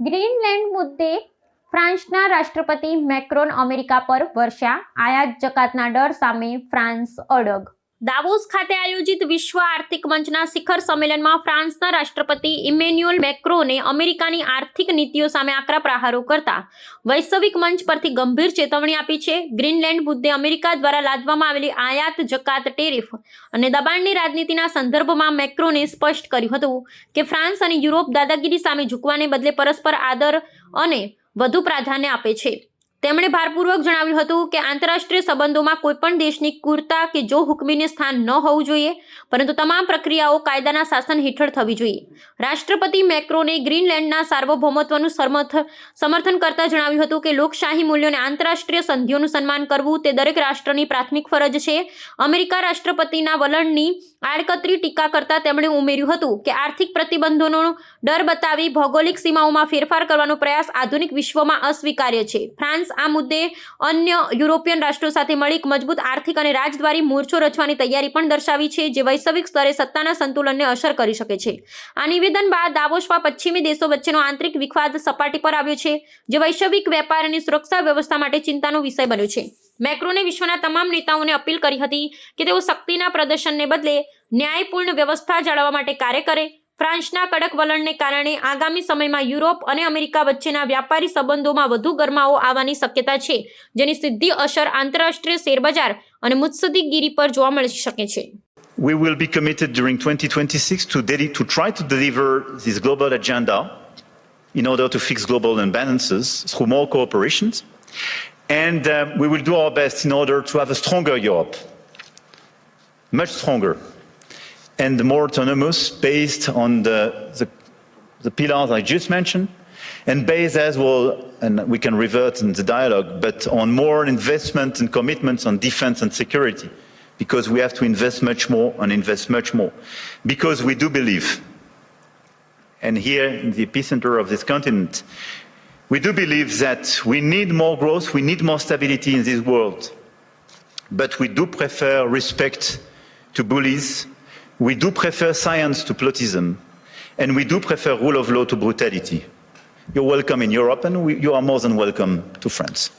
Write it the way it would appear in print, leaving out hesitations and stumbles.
Greenland મુદ્દે ફ્રાન્સના રાષ્ટ્રપતિ Macron America પર વર્ષા આયાત જકાતના ડર સામે ફ્રાન્સ અડગ. દાવોસ ખાતે આયોજિત વિશ્વ આર્થિક મંચના શિખર સંમેલનમાં ફ્રાન્સના રાષ્ટ્રપતિ ઇમેન્યુઅલ મેક્રોને અમેરિકાની આર્થિક નીતિઓ સામે આકરા પ્રહારો કરતા વૈશ્વિક મંચ પરથી ગંભીર ચેતવણી આપી છે. ગ્રીનલેન્ડ મુદ્દે અમેરિકા દ્વારા લાદવામાં આવેલી આયાત જકાત ટેરિફ અને દબાણની રાજનીતિના સંદર્ભમાં મેક્રોને સ્પષ્ટ કર્યું હતું કે ફ્રાન્સ અને યુરોપ દાદાગીરી સામે ઝૂકવાને બદલે પરસ્પર આદર અને વધુ પ્રાધાન્ય આપે છે. તેમણે ભારપૂર્વક જણાવ્યું હતું કે આંતરરાષ્ટ્રીય સંબંધોમાં કોઈપણ દેશની ક્રૂરતા કે જો હુકમીને સ્થાન ન હોવું જોઈએ, પરંતુ તમામ પ્રક્રિયાઓ કાયદાના શાસન હેઠળ થવી જોઈએ. રાષ્ટ્રપતિ મેક્રોને ગ્રીનલેન્ડના સાર્વભૌમત્વનું સમર્થન કરતા જણાવ્યું હતું કે લોકશાહી મૂલ્યો અને આંતરરાષ્ટ્રીય સંધિઓનું સન્માન કરવું તે દરેક રાષ્ટ્રની પ્રાથમિક ફરજ છે. અમેરિકા રાષ્ટ્રપતિના વલણની આડકતરી ટીકા કરતા તેમણે ઉમેર્યું હતું કે આર્થિક પ્રતિબંધોનો ડર બતાવી ભૌગોલિક સીમાઓમાં ફેરફાર કરવાનો પ્રયાસ આધુનિક વિશ્વમાં અસ્વીકાર્ય છે. ફ્રાન્સ આ મુદ્દે અન્ય યુરોપિયન રાષ્ટ્રો સાથે મળી એક મજબૂત આર્થિક અને રાજદ્વારી મોરચો રચવાની તૈયારી પણ દર્શાવી છે, જે વૈશ્વિક સ્તરે સત્તાના સંતુલનને અસર કરી શકે છે. આ નિવેદન બાદ દાવોસમાં પશ્ચિમી દેશો વચ્ચેનો આંતરિક વિવાદ સપાટી પર આવ્યો છે, જે વૈશ્વિક વેપાર અને સુરક્ષા વ્યવસ્થા માટે ચિંતાનો વિષય બન્યો છે. મેક્રોને વિશ્વના તમામ નેતાઓને અપીલ કરી હતી કે તેઓ શક્તિના પ્રદર્શનને બદલે ન્યાયપૂર્ણ વ્યવસ્થા જાળવવા માટે કાર્ય કરે. ફ્રાન્સના કડક વલણને કારણે આગામી સમયમાં યુરોપ અને અમેરિકા વચ્ચેના વ્યાપારી સંબંધોમાં વધુ ગરમાવો આવવાની શક્યતા છે, જેની સીધી અસર આંતરરાષ્ટ્રીય શેરબજાર અને મુત્સદ્દીગીરી પર જોવા મળી શકે છે. We will be committed during 2026 to try to deliver this global agenda in order to fix global imbalances through more cooperations. And we will do our best in order to have a stronger Europe, much stronger, and more autonomous, based on the pillars I just mentioned, and based as well, and we can revert in the dialogue, but on more investment and commitments on defense and security, because we have to invest much more and invest much more. Because we do believe, and here in the epicenter of this continent, we do believe that we need more growth, we need more stability in this world, but we do prefer respect to bullies, we do prefer science to plotism, and we do prefer rule of law to brutality. You're welcome in Europe, and you are more than welcome to France.